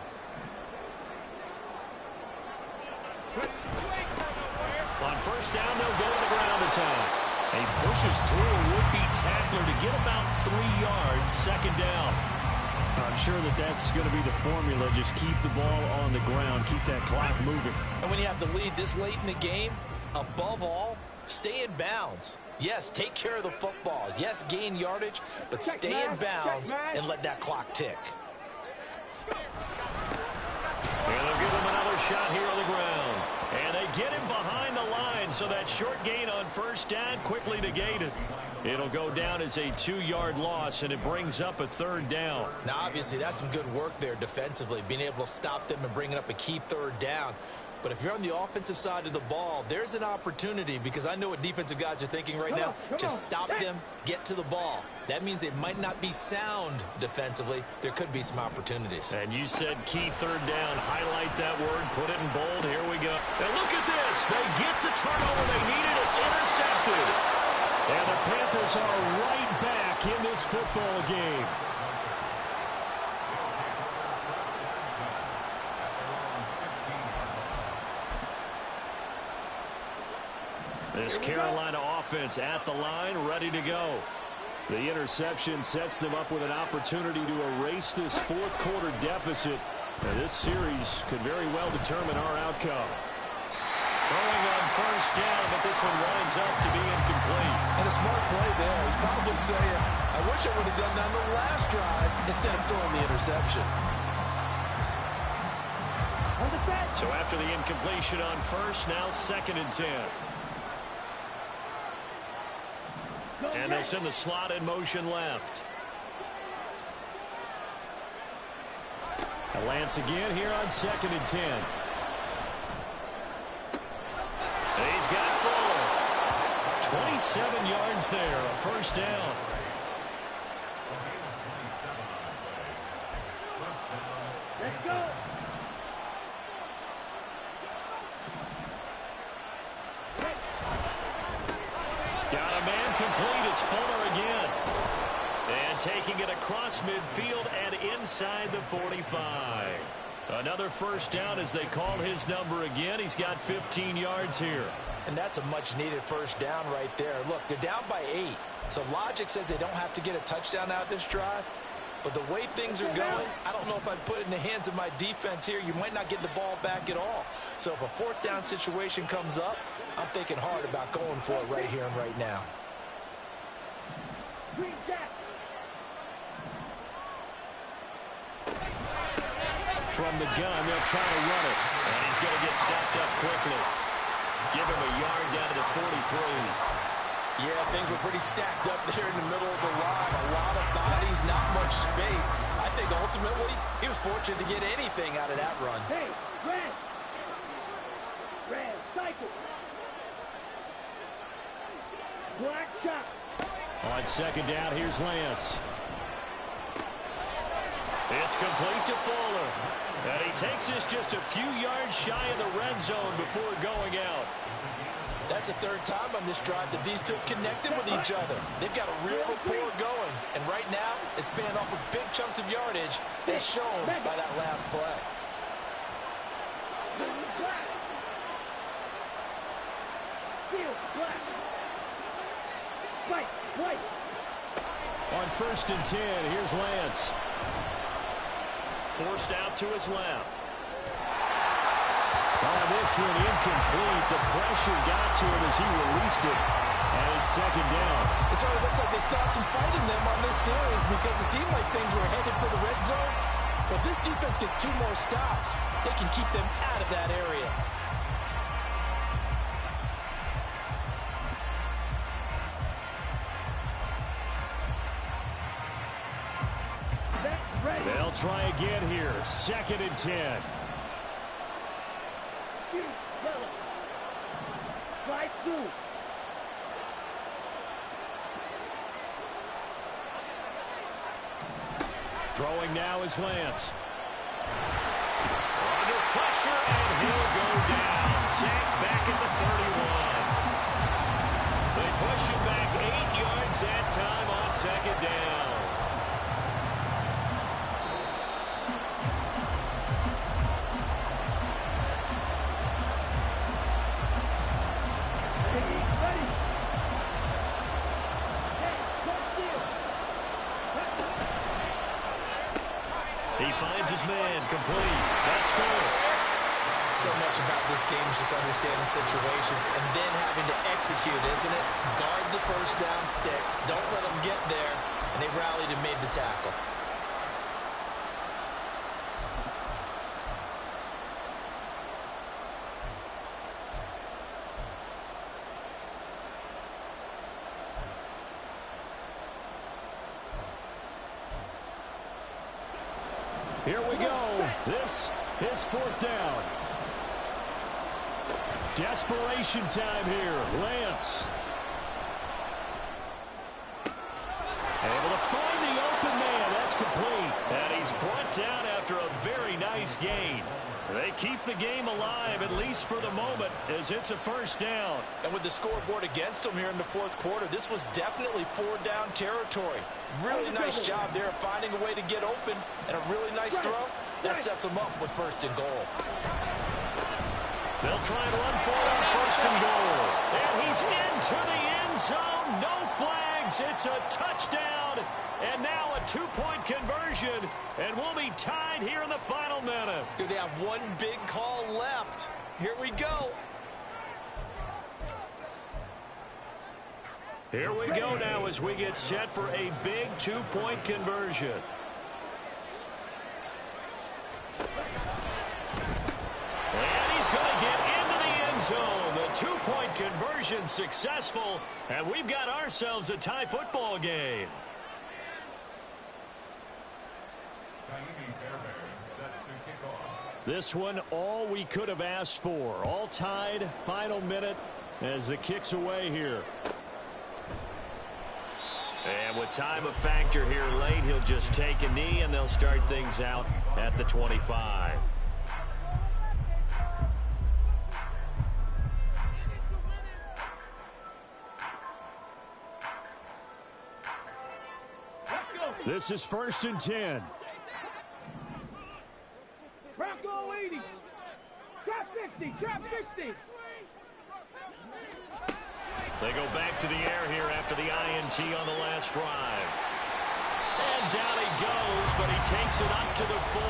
On 1st down, they'll go to the ground attack. He pushes through a would-be tackler to get about 3 yards, 2nd down. I'm sure that's going to be the formula. Just keep the ball on the ground. Keep that clock moving. And when you have the lead this late in the game, above all, stay in bounds. Yes, take care of the football. Yes, gain yardage, but stay in bounds and let that clock tick. And they'll give him another shot here on the ground. And they get him behind the line, so that short gain on 1st down quickly negated. It'll go down as a 2-yard loss, and it brings up a 3rd down. Now, obviously, that's some good work there defensively, being able to stop them and bringing up a key 3rd down. But if you're on the offensive side of the ball, there's an opportunity, because I know what defensive guys are thinking right now. Just stop them, get to the ball. That means they might not be sound defensively. There could be some opportunities. And you said key 3rd down. Highlight that word. Put it in bold. Here we go. And look at this. They get the turnover they needed. It's intercepted. And the Panthers are right back in this football game. This Carolina offense at the line, ready to go. The interception sets them up with an opportunity to erase this 4th quarter deficit. And this series could very well determine our outcome. Throwing on 1st down, but this one winds up to be incomplete. And a smart play there. He's probably saying, I wish I would have done that on the last drive instead of throwing the interception. So after the incompletion on 1st, now 2nd and 10. And And they'll send the slot in motion left. Lance again here on 2nd and 10. He's got Fuller. 27 yards there, a first down. Let's go. Got a man complete. It's Fuller again. And taking it across midfield and inside the 45. Another first down as they call his number again. He's got 15 yards here. And that's a much-needed first down right there. Look, they're down by 8. So logic says they don't have to get a touchdown out of this drive. But the way things are going, I don't know if I'd put it in the hands of my defense here. You might not get the ball back at all. So if a fourth down situation comes up, I'm thinking hard about going for it right here and right now. From the gun, they'll try to run it. And he's going to get stopped up quickly. Give him a yard down to the 43. Yeah, things were pretty stacked up there in the middle of the line. A lot of bodies, not much space. I think ultimately he was fortunate to get anything out of that run. Hey, red. Red, cycle. Black shot. On 2nd down, here's Lance. It's complete to Fuller. And he takes this just a few yards shy of the red zone before going out. That's the 3rd time on this drive that these two have connected with each other. They've got a real rapport going. And right now, it's paying off with big chunks of yardage as shown by that last play. On 1st and 10, here's Lance. Forced out to his left. Oh, this one incomplete. The pressure got to him as he released it. And it's 2nd down. It certainly looks like they stopped some fight in them on this series because it seemed like things were headed for the red zone. But this defense gets 2 more stops. They can keep them out of that area. They'll try again here. 2nd and 10. Right through. Throwing now is Lance. Under pressure, and he'll go down. Sacked back at the 31. They push him back 8 yards that time on 2nd down. He finds his man complete. That's good. So much about this game is just understanding situations and then having to execute, isn't it? Guard the first down sticks. Don't let them get there. And they rallied and made the tackle. Here we go. This is 4th down. Desperation time here. Lance. Able to find the open man. That's complete. And he's brought down after a very nice gain. They keep the game alive, at least for the moment, as it's a first down. And with the scoreboard against them here in the 4th quarter, this was definitely 4-down territory. Really nice job there finding a way to get open, and a really nice throw. That sets them up with 1st and goal. They'll try and run for it on 1st and goal. And he's into the end zone. No flags. It's a touchdown. And now a 2-point conversion. And we'll be tied here in the final minute. Do they have one big call left? Here we go. Here we go now as we get set for a big 2-point conversion. And he's going to get into the end zone. The two-point conversion successful, and we've got ourselves a tie football game. This one, all we could have asked for. All tied, final minute as the kick's away here. And with time a factor here late, he'll just take a knee, and they'll start things out at the 25. This is 1st and 10. Bronco 80. Trap 60. Trap 60. They go back to the air here after the INT on the last drive. And down he goes, but he takes it up to the 40.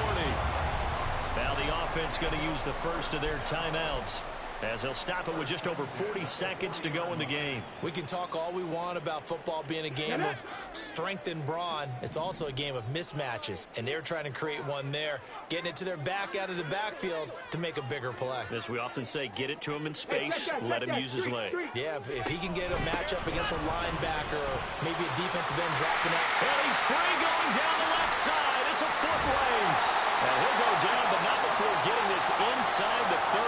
Now the offense going to use the first of their timeouts, as they'll stop it with just over 40 seconds to go in the game. We can talk all we want about football being a game of strength and brawn. It's also a game of mismatches, and they're trying to create one there, getting it to their back out of the backfield to make a bigger play. As we often say, get it to him in space, let him use his leg. Yeah, if he can get a matchup against a linebacker or maybe a defensive end dropping it. And he's free going down the left side. It's a foot race. And he'll go down, but not before getting this inside the 30.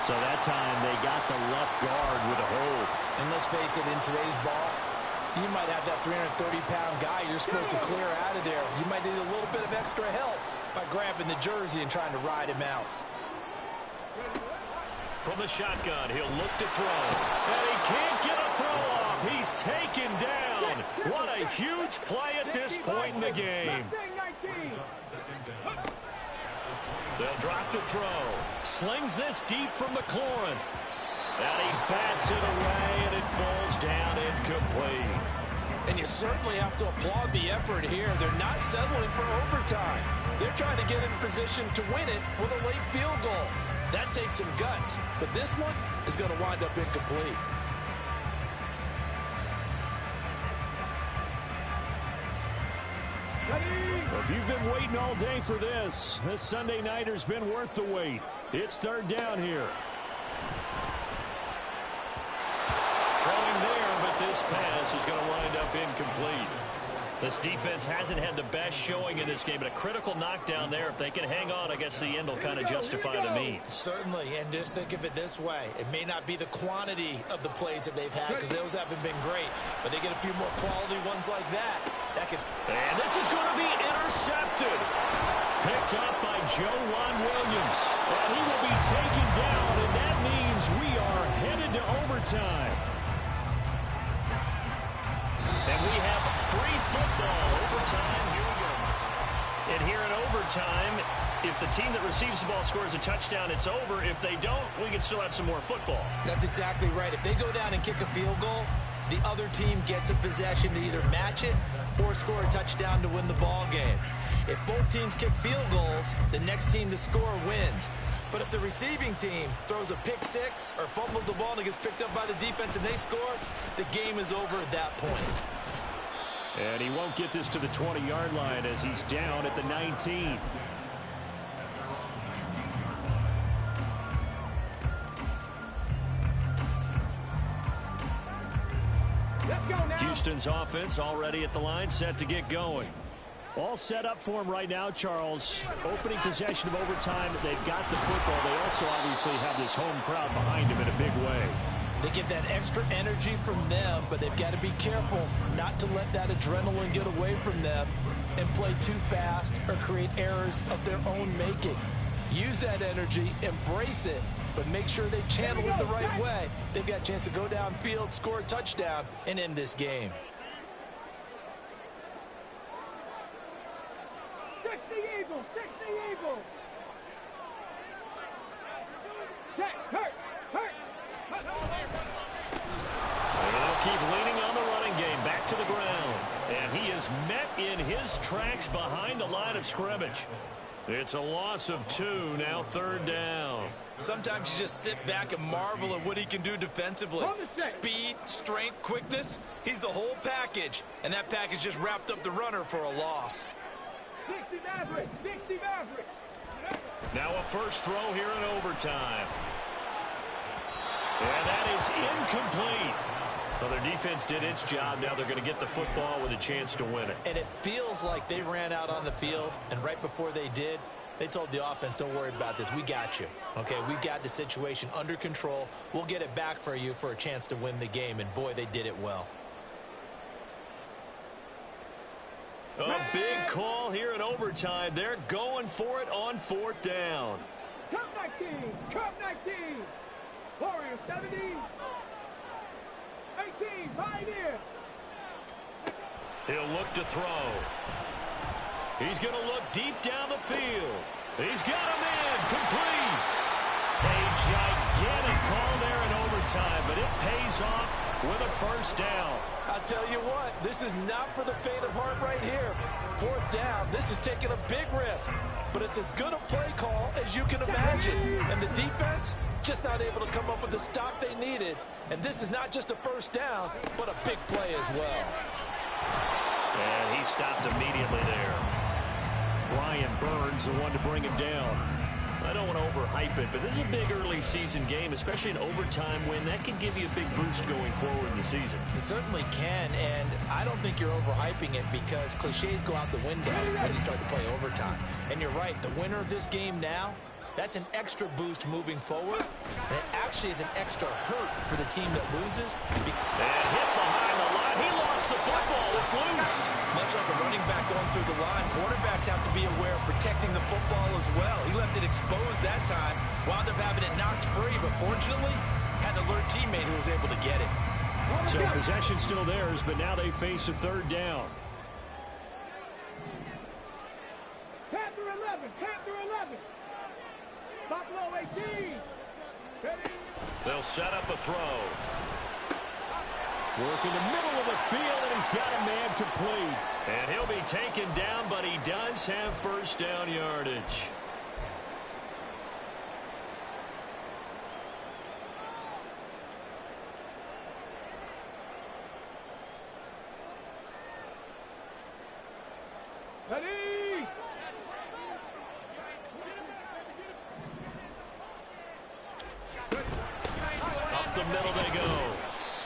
So that time they got the left guard with a hold. And let's face it, in today's ball, you might have that 330-pound guy you're supposed to clear out of there. You might need a little bit of extra help by grabbing the jersey and trying to ride him out. From the shotgun, he'll look to throw. And he can't get a throw off. He's taken down. What a huge play at this point in the game. They'll drop to throw. Slings this deep from McLaurin. And he bats it away, and it falls down incomplete. And you certainly have to applaud the effort here. They're not settling for overtime. They're trying to get in position to win it with a late field goal. That takes some guts, but this one is going to wind up incomplete. If you've been waiting all day for this Sunday nighter's been worth the wait. It's 3rd down here. Throwing there, but this pass is going to wind up incomplete. This defense hasn't had the best showing in this game, but a critical knockdown there. If they can hang on, I guess the end will kind of justify the means. Certainly, and just think of it this way. It may not be the quantity of the plays that they've had, because those haven't been great, but they get a few more quality ones like that. And this is going to be intercepted. Picked up by Juan Williams. And he will be taken down, and that means we are headed to overtime. And we have free football. Overtime, here we go. And here in overtime, if the team that receives the ball scores a touchdown, it's over. If they don't, we can still have some more football. That's exactly right. If they go down and kick a field goal, the other team gets a possession to either match it or score a touchdown to win the ball game. If both teams kick field goals, the next team to score wins. But if the receiving team throws a pick six or fumbles the ball and it gets picked up by the defense and they score, the game is over at that point. And he won't get this to the 20-yard line as he's down at the 19. Houston's offense already at the line, set to get going. All set up for him right now, Charles. Opening possession of overtime. They've got the football. They also obviously have this home crowd behind them in a big way. They get that extra energy from them, but they've got to be careful not to let that adrenaline get away from them and play too fast or create errors of their own making. Use that energy, embrace it, but make sure they channel it the right way. They've got a chance to go downfield, score a touchdown, and end this game. 60 Eagles, 60 Eagles. Check, hurt. And they'll keep leaning on the running game, back to the ground. And he is met in his tracks behind the line of scrimmage. It's a loss of 2, now 3rd down. Sometimes you just sit back and marvel at what he can do defensively. Speed, strength, quickness, he's the whole package. And that package just wrapped up the runner for a loss. 60 Maverick, 60 Maverick. Now a first throw here in overtime. And that is incomplete. Well, their defense did its job. Now they're going to get the football with a chance to win it. And it feels like they ran out on the field, and right before they did, they told the offense, don't worry about this. We got you. Okay, we've got the situation under control. We'll get it back for you for a chance to win the game. And, boy, they did it well. A big call here in overtime. They're going for it on 4th down. Come 19. Come 19. Warriors 70. 18. Pioneer. He'll look to throw. He's going to look deep down the field. He's got him in. Complete. A gigantic call there in overtime, but it pays off with a 1st down. I'll tell you what, this is not for the faint of heart right here. 4th down, this is taking a big risk. But it's as good a play call as you can imagine. And the defense just not able to come up with the stop they needed. And this is not just a 1st down, but a big play as well. And he stopped immediately there. Brian Burns, the one to bring him down. I don't want to overhype it, but this is a big early season game, especially an overtime win. That can give you a big boost going forward in the season. It certainly can, and I don't think you're overhyping it because cliches go out the window when you start to play overtime. And you're right, the winner of this game now, that's an extra boost moving forward, and it actually is an extra hurt for the team that loses. And hit behind the line. He lost the football. It's loose. Much like a running back going through the line, quarterbacks have to be aware of protecting the football as well. He left it exposed that time, wound up having it knocked free, but fortunately, had an alert teammate who was able to get it. So possession still theirs, but now they face a 3rd down. Panther 11. Panther 11. Buffalo 18. Ready? They'll set up a throw. Working the middle of the field, and he's got a man complete. And he'll be taken down, but he does have 1st down yardage. Ready? Up the middle they go.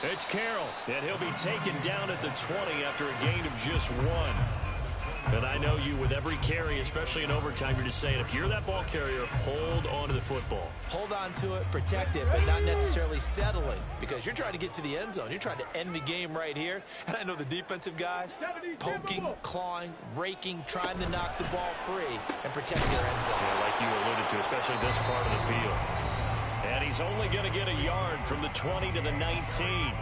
It's Carroll, and he'll be taken down at the 20 after a gain of just 1. And I know you, with every carry, especially in overtime, you're just saying, if you're that ball carrier, hold on to the football. Hold on to it, protect it, but not necessarily settling because you're trying to get to the end zone. You're trying to end the game right here. And I know the defensive guys poking, clawing, raking, trying to knock the ball free and protect their end zone. Yeah, like you alluded to, especially this part of the field. And he's only going to get a yard from the 20 to the 19.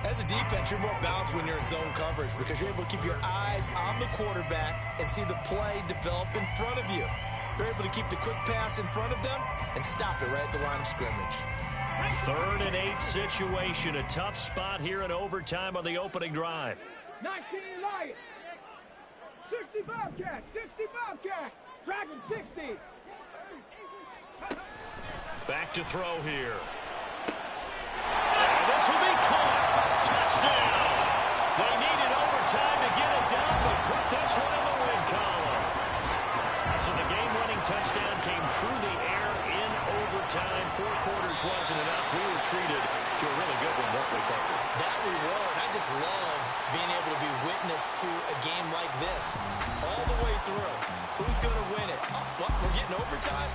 As a defense, you're more balanced when you're in zone coverage because you're able to keep your eyes on the quarterback and see the play develop in front of you. You're able to keep the quick pass in front of them and stop it right at the line of scrimmage. 3rd and 8 situation. A tough spot here in overtime on the opening drive. 19 Lions. 60 Bobcats. 60 Bobcats. Dragon 60. Back to throw here. And this will be caught. Touchdown. They needed overtime to get it down, but put this one in the win column. So the game-winning touchdown came through the air in overtime. 4 quarters wasn't enough. We were treated to a really good one, weren't we, Parker? That we were, and I just love being able to be witness to a game like this. All the way through. Who's going to win it? Oh, what? We're getting overtime?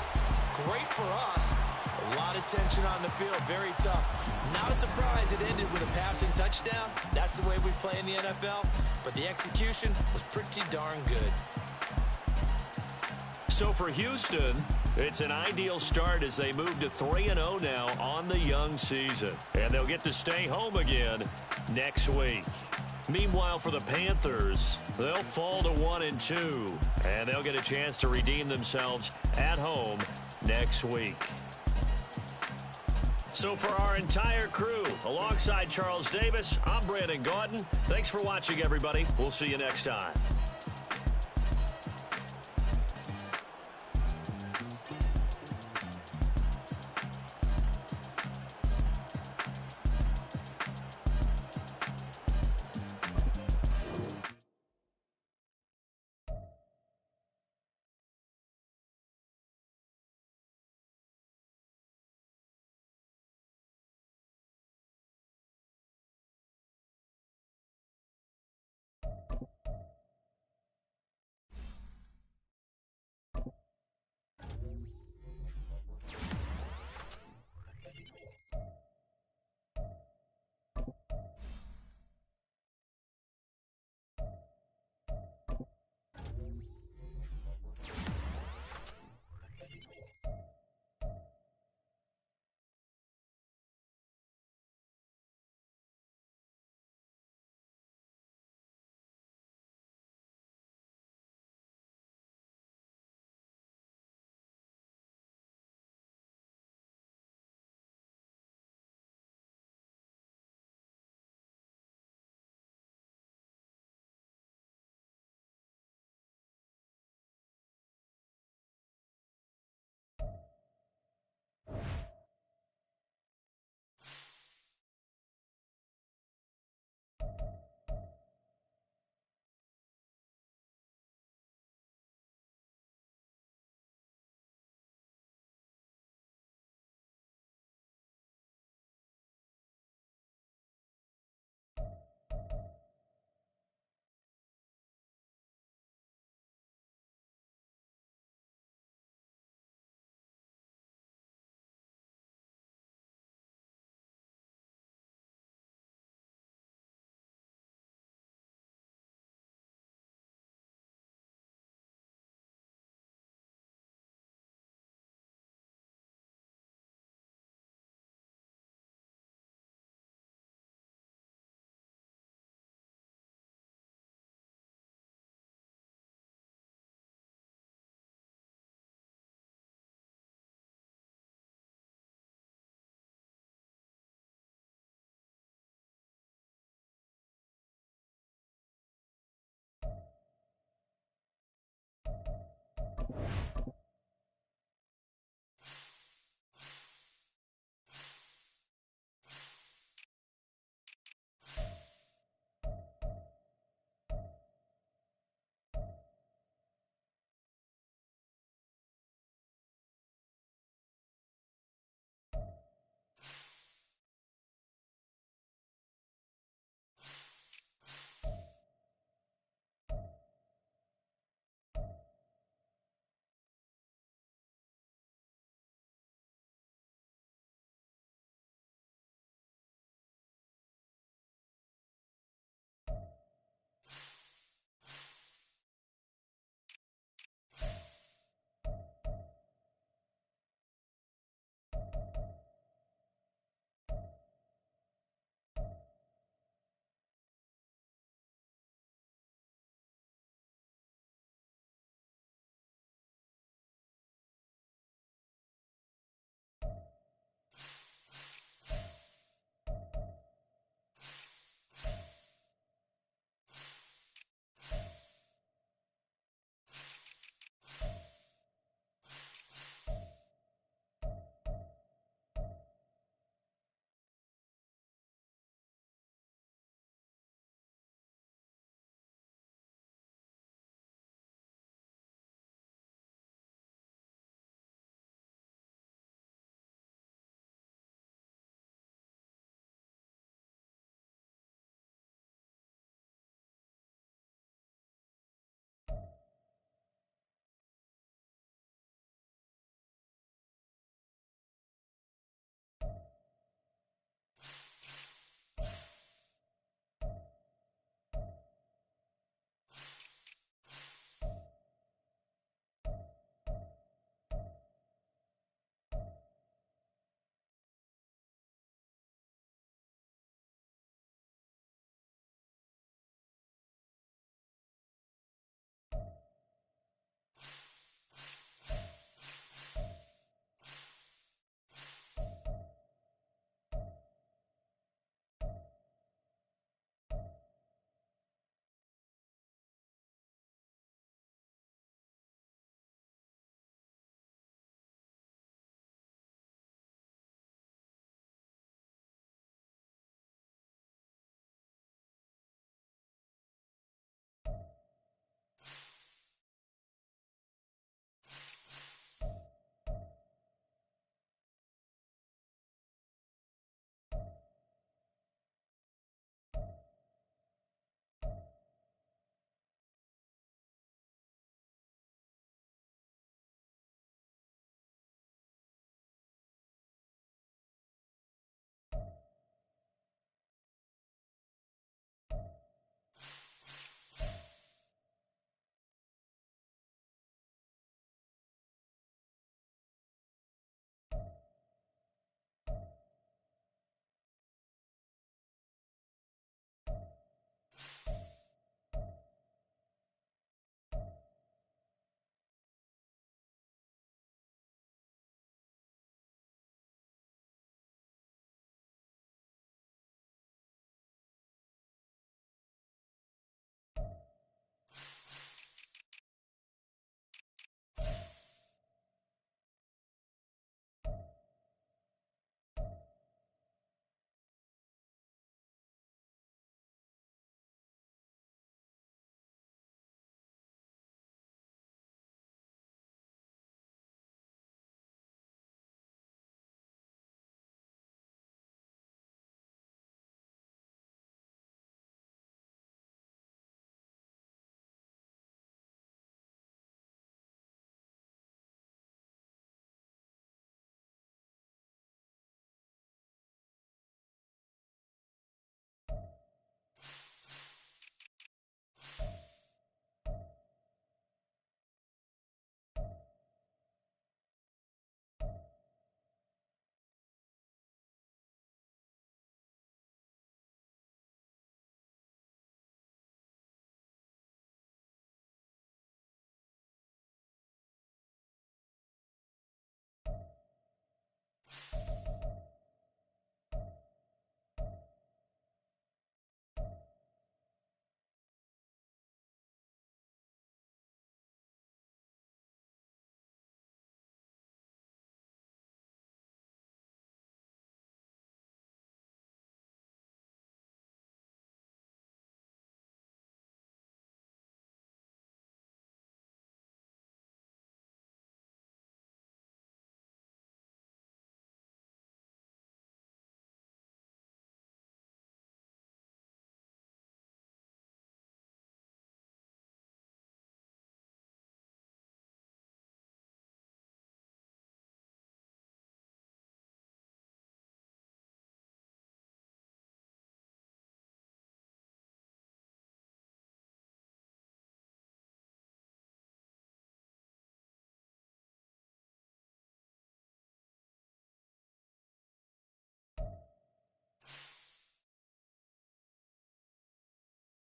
Great for us. A lot of tension on the field. Very tough. Not a surprise it ended with a passing touchdown. That's the way we play in the NFL. But the execution was pretty darn good. So for Houston, it's an ideal start as they move to 3-0 now on the young season. And they'll get to stay home again next week. Meanwhile, for the Panthers, they'll fall to 1-2. And they'll get a chance to redeem themselves at home next week. So for our entire crew, alongside Charles Davis, I'm Brandon Gaudin. Thanks for watching, everybody. We'll see you next time.